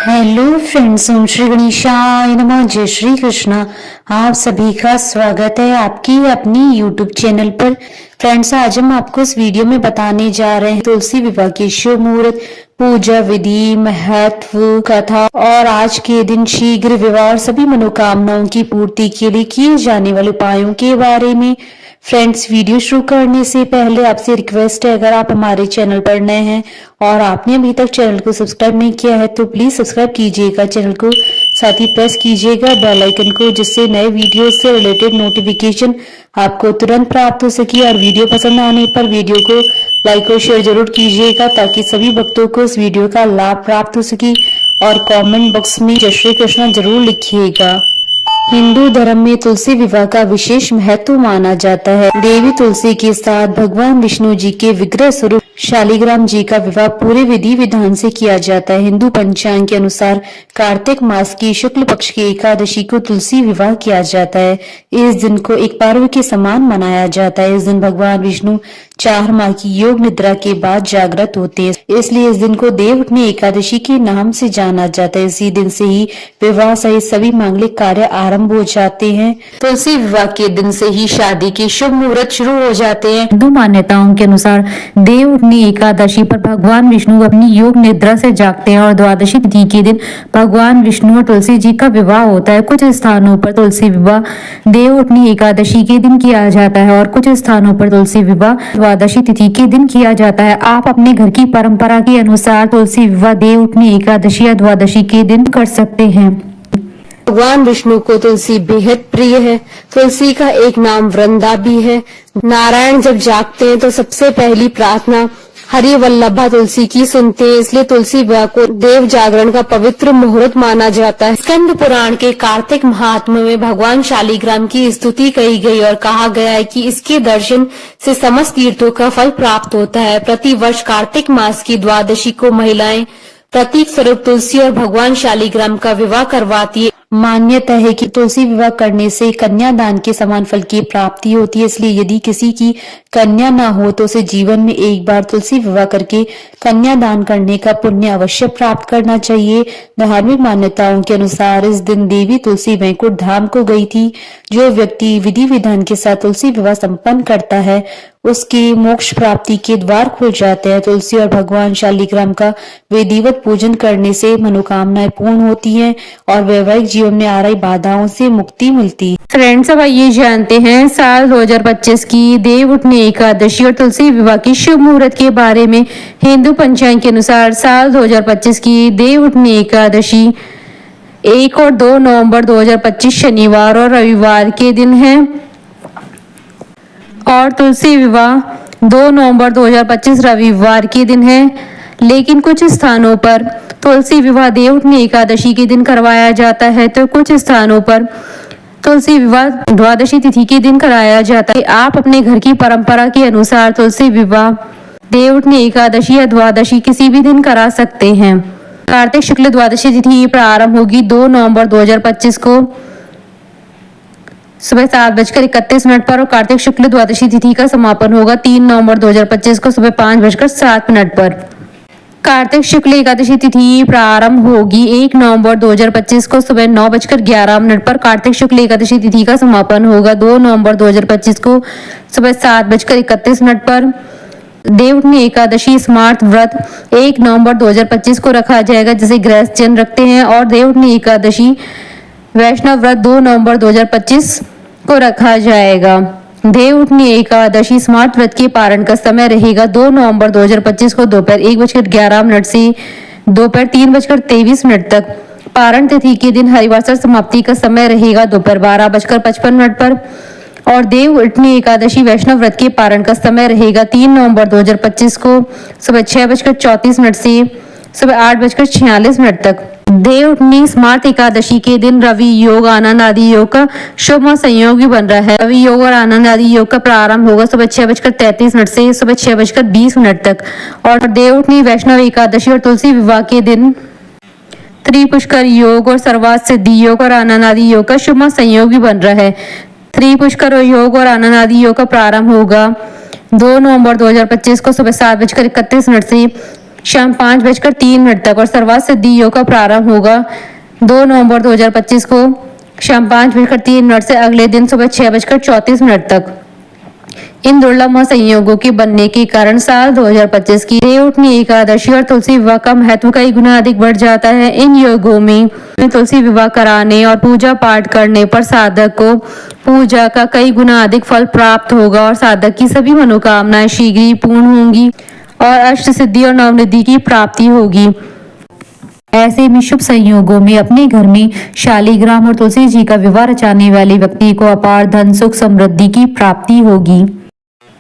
Hello friends, ओम श्री गणेशाय नमः। जय श्री कृष्णा। आप सभी का स्वागत है आपकी अपनी यूट्यूब चैनल पर। फ्रेंड्स, आज हम आपको इस वीडियो में बताने जा रहे हैं तुलसी विवाह के शुभ मुहूर्त, पूजा विधि, महत्व, कथा और आज के दिन शीघ्र विवाह और सभी मनोकामनाओं की पूर्ति के लिए किए जाने वाले उपायों के बारे में। फ्रेंड्स, वीडियो शुरू करने से पहले आपसे रिक्वेस्ट है, अगर आप हमारे चैनल पर नए हैं और आपने अभी तक चैनल को सब्सक्राइब नहीं किया है तो प्लीज सब्सक्राइब कीजिएगा चैनल को, साथ ही प्रेस कीजिएगा बेल आइकन को, जिससे नए वीडियो से रिलेटेड नोटिफिकेशन आपको तुरंत प्राप्त हो सके। और वीडियो पसंद आने पर वीडियो को लाइक और शेयर जरूर कीजिएगा ताकि सभी भक्तों को इस वीडियो का लाभ प्राप्त हो सके। और कमेंट बॉक्स में जय श्री कृष्ण जरूर लिखिएगा। हिंदू धर्म में तुलसी विवाह का विशेष महत्व माना जाता है। देवी तुलसी के साथ भगवान विष्णु जी के विग्रह स्वरूप शालिग्राम जी का विवाह पूरे विधि विधान से किया जाता है। हिंदू पंचांग के अनुसार कार्तिक मास की शुक्ल पक्ष की एकादशी को तुलसी विवाह किया जाता है। इस दिन को एक पर्व के समान मनाया जाता है। इस दिन भगवान विष्णु 4 माह की योग निद्रा के बाद जागृत होते हैं, इसलिए इस दिन को देवउठनी एकादशी के नाम से जाना जाता है। इसी दिन से ही विवाह सहित सभी मांगलिक कार्य आरंभ हो जाते हैं। तुलसी विवाह के दिन से ही शादी के शुभ मुहूर्त शुरू हो जाते हैं। हिंदू मान्यताओं के अनुसार देवउठनी एकादशी पर भगवान विष्णु अपनी योग निद्रा से जागते हैं और द्वादशी तिथि के दिन भगवान विष्णु और तुलसी जी का विवाह होता है। कुछ स्थानों पर तुलसी विवाह देवउठनी एकादशी के दिन किया जाता है और कुछ स्थानों पर तुलसी विवाह द्वादशी तिथि के दिन किया जाता है। आप अपने घर की परंपरा के अनुसार तुलसी विवाह देवउठनी एकादशी या द्वादशी के दिन कर सकते हैं। भगवान विष्णु को तुलसी बेहद प्रिय है। तुलसी का एक नाम वृंदा भी है। नारायण जब जागते हैं तो सबसे पहली प्रार्थना हरि वल्लभा तुलसी की सुनते हैं, इसलिए तुलसी विवाह को देव जागरण का पवित्र मुहूर्त माना जाता है। स्कंद पुराण के कार्तिक महात्म्य में भगवान शालिग्राम की स्तुति कही गई और कहा गया है कि इसके दर्शन से समस्त तीर्थों का फल प्राप्त होता है। प्रति वर्ष कार्तिक मास की द्वादशी को महिलाएं प्रतीक स्वरूप तुलसी और भगवान शालिग्राम का विवाह करवाती है। मान्यता है कि तुलसी विवाह करने से कन्यादान के समान फल की प्राप्ति होती है, इसलिए यदि किसी की कन्या ना हो तो उसे जीवन में एक बार तुलसी विवाह करके कन्यादान करने का पुण्य अवश्य प्राप्त करना चाहिए। धार्मिक मान्यताओं के अनुसार इस दिन देवी तुलसी वैकुंठ धाम को गई थी। जो व्यक्ति विधि विधान के साथ तुलसी विवाह संपन्न करता है उसकी मोक्ष प्राप्ति के द्वार खुल जाते हैं। तुलसी और भगवान शालिग्राम का विधिवत पूजन करने से मनोकामनाएं पूर्ण होती हैं और वैवाहिक जीवन में आ रही बाधाओं से मुक्ति मिलती है। फ्रेंड्स, अब आइए जानते हैं साल 2025 की देवउठनी एकादशी और तुलसी विवाह की शुभ मुहूर्त के बारे में। हिंदू पंचांग के अनुसार साल 2025 की देवउठनी एकादशी 1 और 2 नवंबर 2025 शनिवार और रविवार के दिन है और तुलसी विवाह 2 नवंबर 2025 रविवार के दिन है। लेकिन कुछ स्थानों पर तुलसी विवाह देवउठनी एकादशी के दिन करवाया जाता है तो कुछ स्थानों पर तुलसी विवाह द्वादशी तिथि के दिन कराया जाता है। आप अपने घर की परंपरा के अनुसार तुलसी विवाह देवउठनी एकादशी या द्वादशी किसी भी दिन करा सकते हैं। कार्तिक शुक्ल द्वादशी तिथि प्रारंभ होगी 2 नवंबर 2025 को सुबह 7:31 पर और कार्तिक शुक्ल द्वादशी तिथि का समापन होगा 3 नवंबर 2025 को सुबह 5:07 पर। कार्तिक शुक्ल एकादशी तिथि प्रारंभ होगी 1 नवंबर 2025 को सुबह 9:11 पर। कार्तिक शुक्ल एकादशी तिथि का समापन होगा 2 नवंबर 2025 को सुबह 7:31 पर। देवउठनी एकादशी स्मार्त व्रत 1 नवंबर 2025 को रखा जाएगा, जिसे गृहस्थ जन रखते हैं, और देवउठनी एकादशी वैष्णव व्रत 2 नवंबर 2025 को रखा जाएगा। देवउठनी एकादशी स्मार्त व्रत के पारण का समय रहेगा 2 नवंबर 2025 को दोपहर 1:11 से दोपहर 3:23 तक। पारण तिथि के दिन हरिवासर समाप्ति का समय रहेगा दोपहर 12:55 पर और देवउठनी एकादशी वैष्णव व्रत के पारण का समय रहेगा 3 नवंबर 2025 को सुबह 6:34 से सुबह 8:46 तक। देवउठनी स्मार्त एकादशी के दिन रवि योग आनंद आदि योग का शुभ संयोग भी बन रहा है। रवि योग और आनंद आदि योग का प्रारंभ होगा सुबह 6:33 से सुबह 6:20 तक और देवउठनी वैष्णव एकादशी और तुलसी विवाह के दिन त्रिपुष्कर योग और सर्वात सिद्धि योग और आनंद आदि योग का शुभ संयोग भी बन रहा है। त्रिपुष्कर योग और आनंद आदि योग का प्रारंभ होगा 2 नवंबर 2025 को सुबह 7:31 से शाम 5:03 तक और सर्वात सिद्धि योग का प्रारंभ होगा 2 नवंबर 2025 को शाम 5:03 से अगले दिन सुबह 6:34 तक। इन दुर्लभ महासंयोगों के बनने के कारण साल 2025 की देवउठनी एकादशी और तुलसी विवाह का महत्व कई गुना अधिक बढ़ जाता है। इन योगों में तुलसी विवाह कराने और पूजा पाठ करने पर साधक को पूजा का कई गुना अधिक फल प्राप्त होगा और साधक की सभी मनोकामनाएं शीघ्र ही पूर्ण होंगी और अष्ट सिद्धि और नवनिधि की प्राप्ति होगी। ऐसे में शुभ संयोगों में अपने घर में शालिग्राम और तुलसी जी का विवाह रचाने वाले व्यक्ति को अपार धन सुख समृद्धि की प्राप्ति होगी।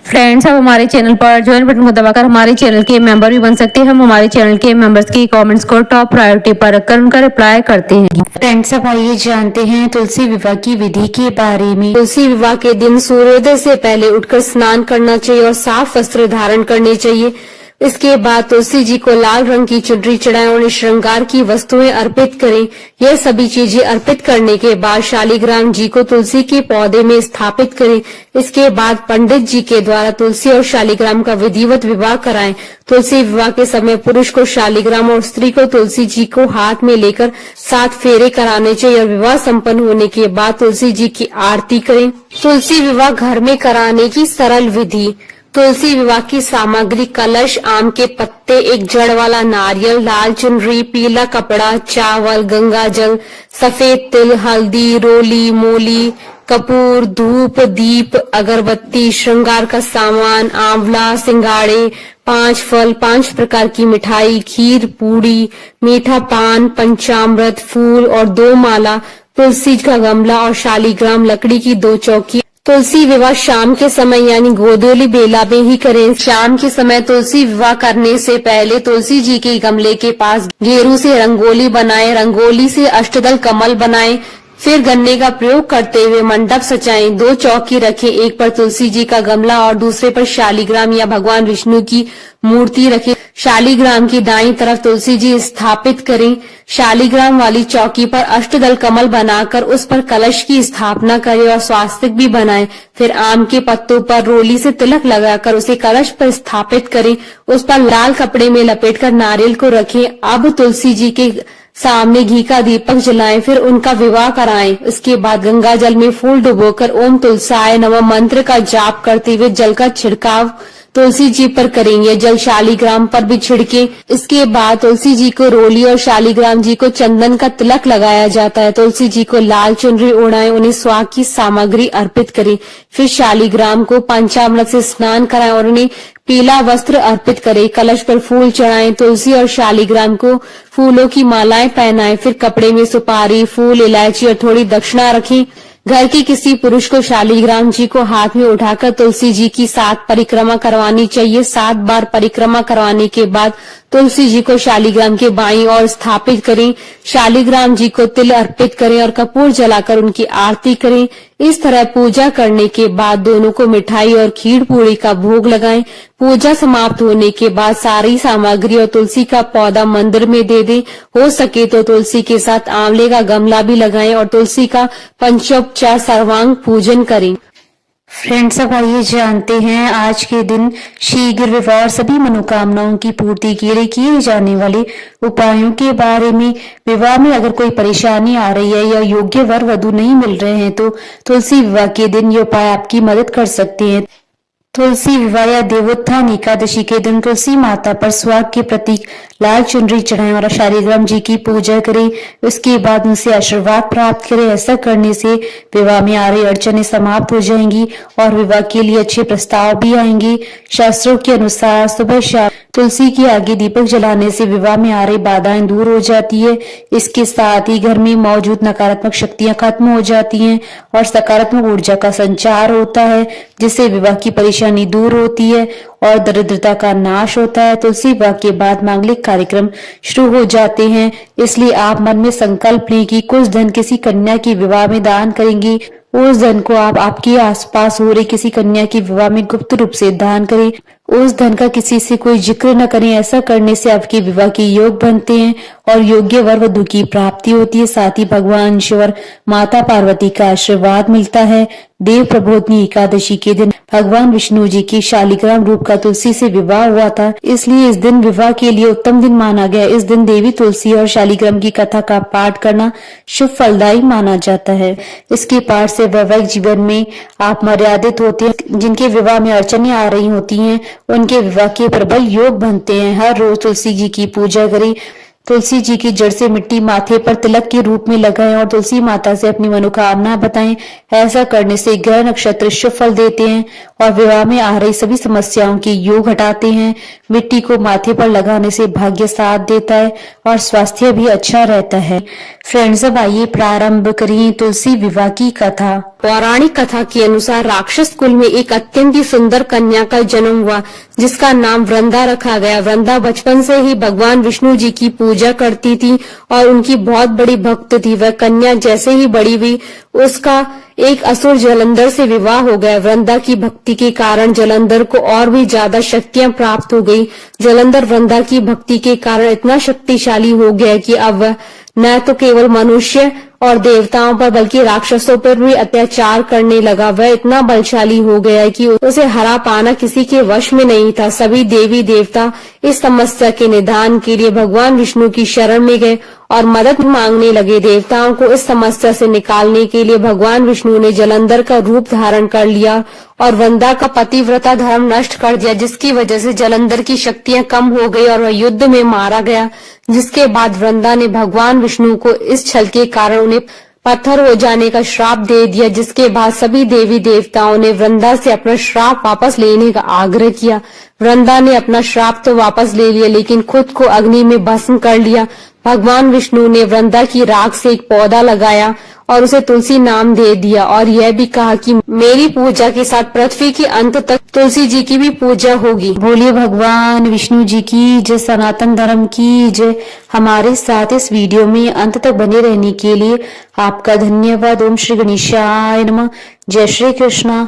फ्रेंड्स, अब हमारे चैनल पर ज्वाइन बटन को दबाकर हमारे चैनल के मेंबर भी बन सकते हैं। हम हमारे चैनल के मेंबर्स के कमेंट्स को टॉप प्रायोरिटी पर रखकर उनका रिप्लाई करते हैं। फ्रेंड्स, अब आइए जानते हैं तुलसी विवाह की विधि के बारे में। तुलसी विवाह के दिन सूर्योदय से पहले उठकर स्नान करना चाहिए और साफ वस्त्र धारण करने चाहिए। इसके बाद तुलसी जी को लाल रंग की चुनरी चढ़ाएं और उन्हें श्रृंगार की वस्तुएं अर्पित करें। यह सभी चीजें अर्पित करने के बाद शालिग्राम जी को तुलसी के पौधे में स्थापित करें। इसके बाद पंडित जी के द्वारा तुलसी और शालिग्राम का विधिवत विवाह कराएं। तुलसी विवाह के समय पुरुष को शालिग्राम और स्त्री को तुलसी जी को हाथ में लेकर 7 फेरे कराने चाहिए और विवाह संपन्न होने के बाद तुलसी जी की आरती करें। तुलसी विवाह घर में कराने की सरल विधि। तुलसी विवाह की सामग्री: कलश, आम के पत्ते, एक जड़ वाला नारियल, लाल चुनरी, पीला कपड़ा, चावल, गंगा जल, सफेद तिल, हल्दी, रोली, मोली, कपूर, धूप, दीप, अगरबत्ती, श्रृंगार का सामान, आंवला, सिंगाड़े, 5 फल, 5 प्रकार की मिठाई, खीर, पूड़ी, मीठा पान, पंचामृत, फूल और 2 माला, तुलसी का गमला और शालिग्राम लकड़ी की 2 चौकी। तुलसी विवाह शाम के समय यानी गोधूली बेला में ही करें। शाम के समय तुलसी विवाह करने से पहले तुलसी जी के गमले के पास गेरू से रंगोली बनाएं, रंगोली से अष्टदल कमल बनाएं, फिर गन्ने का प्रयोग करते हुए मंडप सजाएं। 2 चौकी रखें, एक पर तुलसी जी का गमला और दूसरे पर शालिग्राम या भगवान विष्णु की मूर्ति रखें। शालिग्राम की दाईं तरफ तुलसी जी स्थापित करें। शालिग्राम वाली चौकी पर अष्टदल कमल बनाकर उस पर कलश की स्थापना करें और स्वास्तिक भी बनाएं। फिर आम के पत्तों पर रोली से तिलक लगाकर उसे कलश पर स्थापित करें। उस पर लाल कपड़े में लपेटकर नारियल को रखें। अब तुलसी जी के सामने घी का दीपक जलाएं, फिर उनका विवाह कराएं। इसके बाद गंगा जल में फूल डुबोकर ओम तुलसाय नमः मंत्र का जाप करते हुए जल का छिड़काव तुलसी जी पर करेंगे। जल शालिग्राम पर भी छिड़के। इसके बाद तुलसी जी को रोली और शालिग्राम जी को चंदन का तिलक लगाया जाता है। तुलसी जी को लाल चुनरी ओढ़ाएं, उन्हें स्वाग की सामग्री अर्पित करें। फिर शालिग्राम को पंचामृत से स्नान कराएं और उन्हें पीला वस्त्र अर्पित करें। कलश पर फूल चढ़ाएं। तुलसी और शालिग्राम को फूलों की मालाएं पहनाएं। फिर कपड़े में सुपारी, फूल, इलायची और थोड़ी दक्षिणा रखें। घर के किसी पुरुष को शालिग्राम जी को हाथ में उठाकर तुलसी जी की 7 परिक्रमा करवानी चाहिए। 7 बार परिक्रमा करवाने के बाद तुलसी जी को शालिग्राम के बाईं ओर स्थापित करें। शालिग्राम जी को तिल अर्पित करें और कपूर जलाकर उनकी आरती करें। इस तरह पूजा करने के बाद दोनों को मिठाई और खीर पूरी का भोग लगाएं। पूजा समाप्त होने के बाद सारी सामग्री और तुलसी का पौधा मंदिर में दे दें। हो सके तो तुलसी के साथ आंवले का गमला भी लगाएं और तुलसी का पंचोपचार सर्वांग पूजन करें। फ्रेंड्स, अब आइए जानते हैं आज के दिन शीघ्र विवाह और सभी मनोकामनाओं की पूर्ति के लिए किए जाने वाले उपायों के बारे में। विवाह में अगर कोई परेशानी आ रही है या योग्य वर वधु नहीं मिल रहे हैं तो तुलसी विवाह के दिन ये उपाय आपकी मदद कर सकते हैं। तुलसी विवाह या देवोत्थान एकादशी के दिन तुलसी माता पर स्वाग के प्रतीक लाल चुनरी चढ़ाएं और शालिग्राम जी की पूजा करें। उसके बाद उनसे आशीर्वाद प्राप्त करें। ऐसा करने से विवाह में आ रही अड़चनें समाप्त हो जाएंगी और विवाह के लिए अच्छे प्रस्ताव भी आएंगे। शास्त्रों के अनुसार सुबह शाम तुलसी के आगे दीपक जलाने से विवाह में आ रही बाधाएं दूर हो जाती है। इसके साथ ही घर में मौजूद नकारात्मक शक्तियां खत्म हो जाती हैं और सकारात्मक ऊर्जा का संचार होता है, जिससे विवाह की परेशानी दूर होती है और दरिद्रता का नाश होता है। तुलसी विवाह के बाद मांगलिक कार्यक्रम शुरू हो जाते हैं, इसलिए आप मन में संकल्प लें कि कुछ धन किसी कन्या के विवाह में दान करेंगी। उस धन को आप आपके आसपास हो रही किसी कन्या के विवाह में गुप्त रूप से दान करें उस धन का किसी से कोई जिक्र न करें। ऐसा करने से आपके विवाह के योग बनते हैं और योग्य वर वधु की प्राप्ति होती है। साथ ही भगवान शिव और माता पार्वती का आशीर्वाद मिलता है। देव प्रबोधनी एकादशी के दिन भगवान विष्णु जी की शालिग्राम रूप का तुलसी से विवाह हुआ था, इसलिए इस दिन विवाह के लिए उत्तम दिन माना गया। इस दिन देवी तुलसी और शालिग्राम की कथा का पाठ करना शुभ फलदायी माना जाता है। इसके पाठ से वैवाहिक जीवन में आप मर्यादित होते हैं। जिनके विवाह में अड़चनें आ रही होती हैं, उनके विवाह के प्रबल योग बनते हैं। हर रोज तुलसी जी की पूजा करें। तुलसी जी की जड़ से मिट्टी माथे पर तिलक के रूप में लगाएं और तुलसी माता से अपनी मनोकामना बताएं। ऐसा करने से ग्रह नक्षत्र शुभ फल देते हैं और विवाह में आ रही सभी समस्याओं के योग हटाते हैं। मिट्टी को माथे पर लगाने से भाग्य साथ देता है और स्वास्थ्य भी अच्छा रहता है। फ्रेंड्स, अब आइए प्रारंभ करें तुलसी विवाह की कथा। पौराणिक कथा के अनुसार राक्षस कुल में एक अत्यंत ही सुंदर कन्या का जन्म हुआ, जिसका नाम वृंदा रखा गया। वृंदा बचपन से ही भगवान विष्णु जी की पूजा करती थी और उनकी बहुत बड़ी भक्त थी। वह कन्या जैसे ही बड़ी हुई, उसका एक असुर जलंधर से विवाह हो गया। वृंदा की भक्ति के कारण जलंधर को और भी ज्यादा शक्तियां प्राप्त हो गई। जलंधर वृंदा की भक्ति के कारण इतना शक्तिशाली हो गया कि अब वह न तो केवल मनुष्य और देवताओं पर बल्कि राक्षसों पर भी अत्याचार करने लगा। वह इतना बलशाली हो गया कि उसे हरा पाना किसी के वश में नहीं था। सभी देवी देवता इस समस्या के निदान के लिए भगवान विष्णु की शरण में गए और मदद मांगने लगे। देवताओं को इस समस्या से निकालने के लिए भगवान विष्णु ने जलंधर का रूप धारण कर लिया और वृंदा का पतिव्रता धर्म नष्ट कर दिया, जिसकी वजह से जलंधर की शक्तियां कम हो गई और वह युद्ध में मारा गया। जिसके बाद वृंदा ने भगवान विष्णु को इस छल के कारण उन्हें पत्थर हो जाने का श्राप दे दिया। जिसके बाद सभी देवी देवताओं ने वृंदा से अपना श्राप वापस लेने का आग्रह किया। वृंदा ने अपना श्राप तो वापस ले लिया, लेकिन खुद को अग्नि में भस्म कर लिया। भगवान विष्णु ने वृंदा की राख से एक पौधा लगाया और उसे तुलसी नाम दे दिया और यह भी कहा कि मेरी पूजा के साथ पृथ्वी के अंत तक तुलसी जी की भी पूजा होगी। बोलिए भगवान विष्णु जी की जय, सनातन धर्म की जय। हमारे साथ इस वीडियो में अंत तक बने रहने के लिए आपका धन्यवाद। ओम श्री गणेशाय नमः। जय श्री कृष्णा।